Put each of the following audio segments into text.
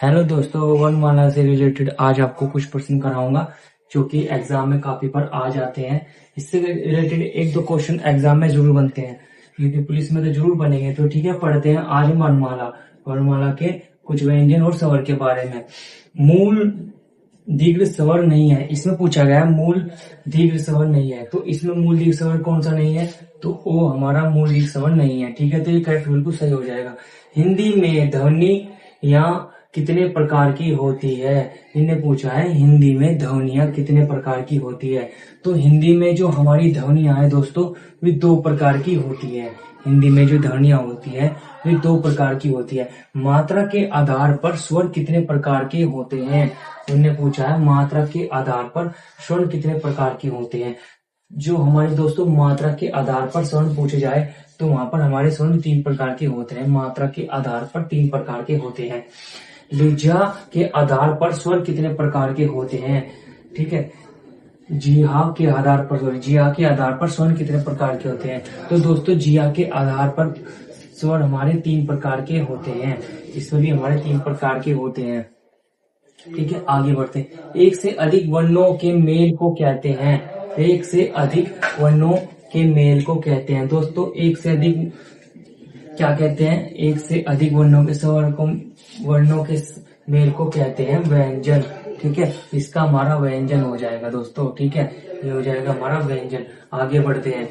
Hello दोस्तों, वर्णमाला से रिलेटेड आज आपको कुछ प्रश्न कराऊंगा जो कि एग्जाम में काफी बार आ जाते हैं। इससे रिलेटेड एक दो क्वेश्चन एग्जाम में जरूर बनते हैं, क्योंकि पुलिस में तो जरूर बनेंगे। तो ठीक है, पढ़ते हैं आज हम वर्णमाला वर्णमाला के कुछ व्यंजन और स्वर के बारे में। मूल दीर्घ स्वर नहीं है, इसमें पूछा गया है मूल दीर्घ स्वर नहीं है। तो इसमें मूल दीर्घ स्वर कौन सा नहीं है? तो वो हमारा मूल दीर्घ स्वर नहीं है। ठीक है, तो ये करेक्ट बिल्कुल सही हो जाएगा। हिंदी में ध्वनि या कितने प्रकार की होती है? इन्हें पूछा है हिंदी में ध्वनियां कितने प्रकार की होती है। तो हिंदी में जो हमारी ध्वनियां है दोस्तों, वे दो प्रकार की होती है। हिंदी में जो ध्वनियां होती है वे दो प्रकार की होती है। मात्रा के आधार पर स्वर कितने प्रकार के होते हैं? उन्होंने पूछा है मात्रा के आधार पर स्वर कितने प्रकार के होते हैं। जो हमारे दोस्तों मात्रा के आधार पर स्वर्ण पूछे जाए तो वहां पर हमारे स्वर्ण तीन प्रकार के होते हैं। मात्रा के आधार पर तीन प्रकार के होते हैं। लज्जा के आधार पर स्वर कितने प्रकार के होते हैं? ठीक है, जिहा के आधार पर जिहा के आधार पर स्वर कितने प्रकार के होते हैं? तो दोस्तों जिहा के आधार पर स्वर हमारे तीन प्रकार के होते हैं। इसमें भी हमारे तीन प्रकार के होते हैं। ठीक है, आगे बढ़ते हैं। एक से अधिक वर्णों के मेल को कहते हैं। एक से अधिक वर्णों के मेल को कहते हैं। दोस्तों एक से अधिक क्या कहते हैं? एक से अधिक वर्णों के स्वर को वर्णों के मेल को कहते हैं व्यंजन। ठीक है, इसका हमारा व्यंजन हो जाएगा दोस्तों। ठीक है, ये हो जाएगा हमारा व्यंजन। आगे बढ़ते हैं।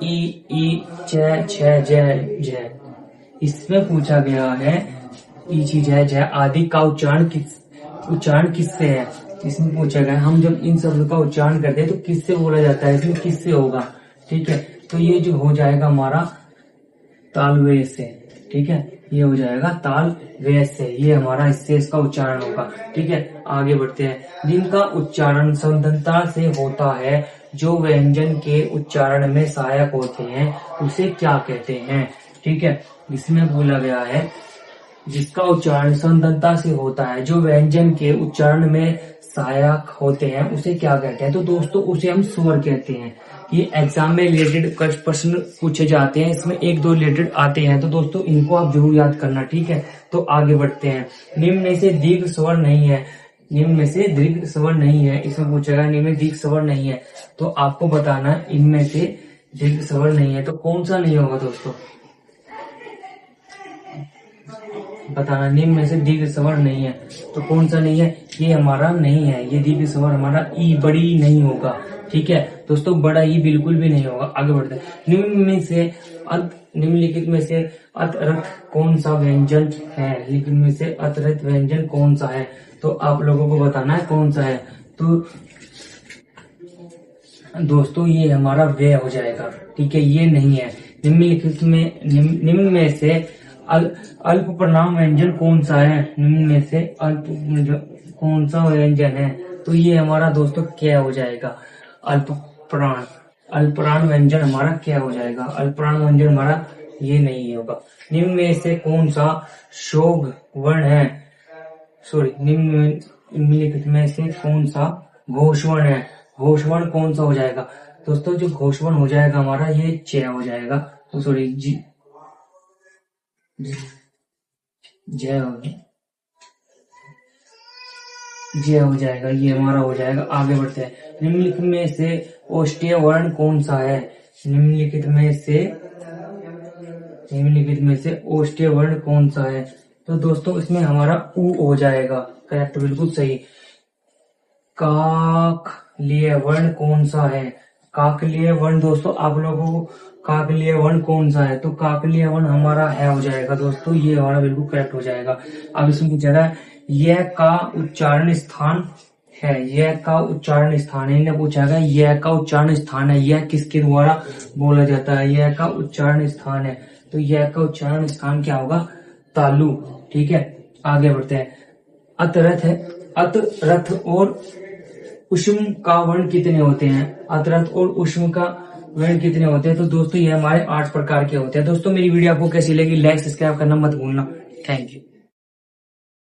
ई छ छ जय। इसमें पूछा गया है ई छी जय आदि का उच्चारण किससे है? इसमें पूछा गया हम जब इन शब्द का उच्चारण करते हैं तो किससे बोला जाता है, इसमें किससे होगा? ठीक है, तो ये जो हो जाएगा हमारा तालव्य से। ठीक है, ये हो जाएगा तालव्य से, ये हमारा इससे इसका उच्चारण होगा। ठीक है, आगे बढ़ते हैं। जिनका उच्चारण संबद्धता से होता है, जो व्यंजन के उच्चारण में सहायक होते हैं, उसे क्या कहते हैं? ठीक है, इसमें बोला गया है जिसका उच्चारण संबद्धता से होता है, जो व्यंजन के उच्चारण में सहायक होते हैं, उसे क्या कहते हैं? तो दोस्तों उसे हम स्वर कहते हैं। ये एग्जाम में रिलेटेड कुछ प्रश्न पूछे जाते हैं, इसमें एक दो रिलेटेड आते हैं, तो दोस्तों इनको आप जरूर याद करना। ठीक है, तो आगे बढ़ते हैं। निम्न में से दीर्घ स्वर नहीं है। निम्न में से दीर्घ स्वर नहीं है, इसमें पूछेगा निम्न में दीर्घ स्वर नहीं है, तो आपको बताना इनमें से दीर्घ स्वर नहीं है तो कौन सा नहीं होगा दोस्तों? बताना, निम्न में से दीर्घ स्वर नहीं है तो कौन सा नहीं है? ये हमारा नहीं है, ये दीर्घ स्वर हमारा ई बड़ी नहीं होगा। ठीक है दोस्तों, बड़ा ई बिल्कुल भी नहीं होगा। आगे बढ़ते हैं। निम्नलिखित में से अतरथ कौन सा व्यंजन है? लिखित में से अतरथ व्यंजन कौन सा है? तो आप लोगों को बताना है कौन सा है। तो दोस्तों ये हमारा व्यय हो जाएगा। ठीक है, ये नहीं है। निम्नलिखित में निम्न में से अल्प प्रणाम व्यंजन कौन सा है? निम्न में से अल्प कौन सा व्यंजन है? तो ये हमारा दोस्तों क्या हो जाएगा? अल्पप्राण व्यंजन हमारा क्या हो जाएगा? अल्पप्राण व्यंजन हमारा ये नहीं होगा। निम्न में से कौन सा शोग वर्ण है? सॉरी, निम्नलिखित में से कौन सा घोषवर्ण है? घोषवर्ण कौन सा हो जाएगा दोस्तों? जो घोषवर्ण हो जाएगा हमारा ये च हो जाएगा। तो सॉरी जय हो जाएगा, ये हमारा हो जाएगा। आगे बढ़ते हैं। निम्नलिखित में से ओष्ठ्य वर्ण कौन सा है? निम्नलिखित में से ओष्ठ्य वर्ण कौन सा है? तो दोस्तों इसमें हमारा उ हो जाएगा। करेक्ट, बिल्कुल सही। काकलिय वर्ण कौन सा है? काकलिय वर्ण दोस्तों आप लोगों को काकलिय वर्ण कौन सा है? तो काकलिय वर्ण हमारा है हो जाएगा दोस्तों, ये हमारा बिल्कुल करेक्ट हो जाएगा। अब इसमें पूछा है यह का उच्चारण स्थान है। यह का उच्चारण स्थान है, इन्हें पूछा गया यह का उच्चारण स्थान है, यह किसके द्वारा बोला जाता है? यह का उच्चारण स्थान है, तो यह का उच्चारण स्थान क्या होगा? तालु। ठीक है, आगे बढ़ते हैं। अतरथ है। अतरथ और उष्म का वर्ण कितने होते हैं? अतरथ और उष्म का वर्ण कितने होते हैं? तो दोस्तों ये हमारे 8 प्रकार के होते हैं। दोस्तों मेरी वीडियो आपको कैसी लगी? लाइक सब्सक्राइब करना मत भूलना। Thank you.